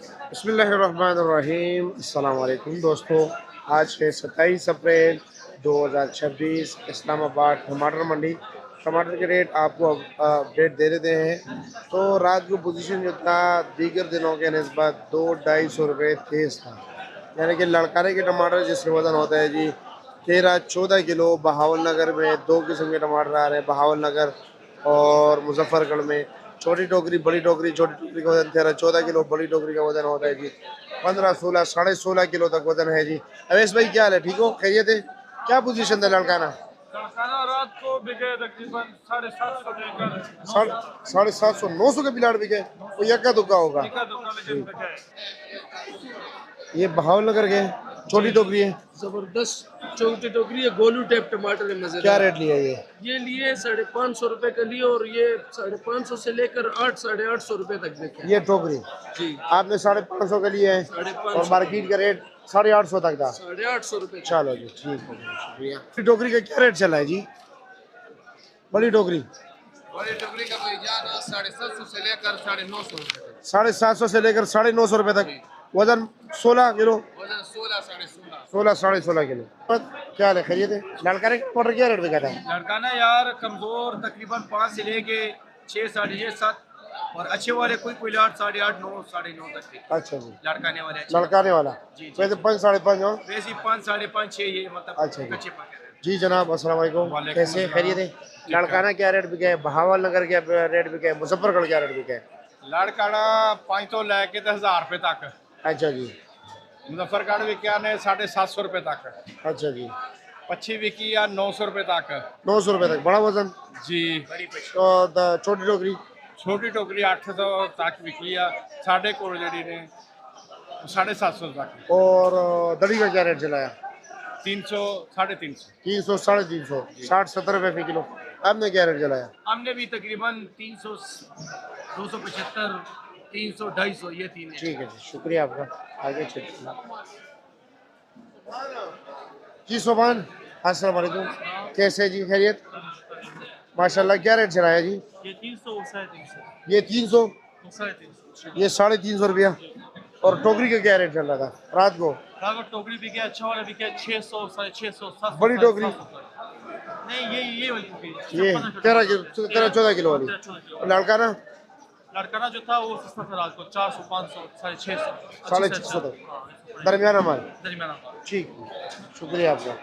बिस्मिल्लाहिर्रहमानिर्रहीम। अस्सलाम वालेकुम दोस्तों, आज है 27 अप्रैल 2026। इस्लामाबाद टमाटर मंडी। टमाटर के रेट आपको अपडेट दे देते हैं। तो रात को पोजीशन जो था दीगर दिनों के नस्बत 200-250 तेज़ था, यानी कि लड़कारे के टमाटर जिसका वज़न होता है जी 13-14 किलो। बहावल नगर में दो किस्म के टमाटर आ रहे हैं, बहावल नगर और मुजफ्फरगढ़ में। छोटी टोकरी, बड़ी टोकरी। छोटी टोकरी का वजन 13-14 किलो, बड़ी टोकरी का वजन होता है जी 15-16, 16.5 किलो तक वजन है जी। अवेश भाई क्या हाल है, ठीक हो, खैरियत है? क्या पोजीशन था लड़काना? खाना रात को बिके तकरीबन 750 लेकर 750, 900 के प्लाट बिके। वो यक्का दुक्का होगा। निका दुकान में जिन बिके। ये बहावल नगर के छोटी टोकरी है। जबरदस्त छोटी टोकरी है, गोलू टाइप टमाटर है, क्या मजेदार। रेट लिया ये? ये लिए 550 रुपए का लिए और ये 550 से लेकर 800-850 रुपए तक बिके। ये टोकरी जी आपने 550 के लिए है और 550 मार्केट का रेट 850 तक था। 850 रुपए। चलो जी, ठीक हो गया, शुक्रिया। बड़ी टोकरी का क्या रेट चला है जी? बड़ी टोकरी बड़ी टोकरी का भाई जाना 750 से लेकर 950 रुपए तक। 750 से लेकर 950 रुपए तक। वजन 16 किलो, वजन 16 16.5 16-16.5 किलो। क्या हाल है, खैरियत है? लड़का टमाटर क्या रेट बिका था? लड़का ना यार कमजोर तकरीबन 5 से लेके 6 6.5 7 और अच्छे वाले कोई लाट 8.5 9 9.5 तक के अच्छा जी, लड़काने वाले अच्छे। लड़काने वाला। जी, जी। वैसे 5-5.5 हो। वैसे 5 5.5 6 ये मतलब अच्छा जी। अच्छे पके हैं। जी जनाब, अस्सलाम वालेकुम, वालेकुम कैसे, अस्सलाम। खैरियत है? लड़काना क्या रेट बिका है? बहावल नगर क्या रेट बिका है? मुजफ्फरगढ़ क्या रेट बिका है? लड़काना 500 लेके 10,000 रुपए तक। अच्छा जी, मुजफ्फरगढ़ विकिया ने 750 रुपए तक। अच्छा जी। पच्छी विकी या 900 रुपए तक। 900 रुपए तक बड़ा वजन। जी। तो छोटी टोकरी छोटी टोकरी 800 तक विकी या साढ़े को जड़ी ने 750 तक। और दड़ी का क्या रेट चलाया? 300 350। 300, 350, 60-70 रुपए फी किलो। आपने क्या रेट चलाया? हमने भी तकरीबन 300 275 300 250 ये तीन है। ठीक है जी, शुक्रिया आपका। आगे चलिए जी। सोमान, अस्सलाम वालेकुम, कैसे जी, खैरियत? माशाल्लाह, क्या रेट चलाया जी? ये 300 350। ये 300, 350। ये 350 रुपया। और टोकरी का क्या रेट चल रहा था रात को? अगर टोकरी भी क्या अच्छा वाला भी क्या 600 650 700। बड़ी टोकरी नहीं ये वाली भी ये 13-14 किलो वाली। लड़का ना लड़का ना जो था वो सस्ता था रात को 400 500 650 650 तक, दरमियाना माल। दरमियाना। ठीक, शुक्रिया आपका।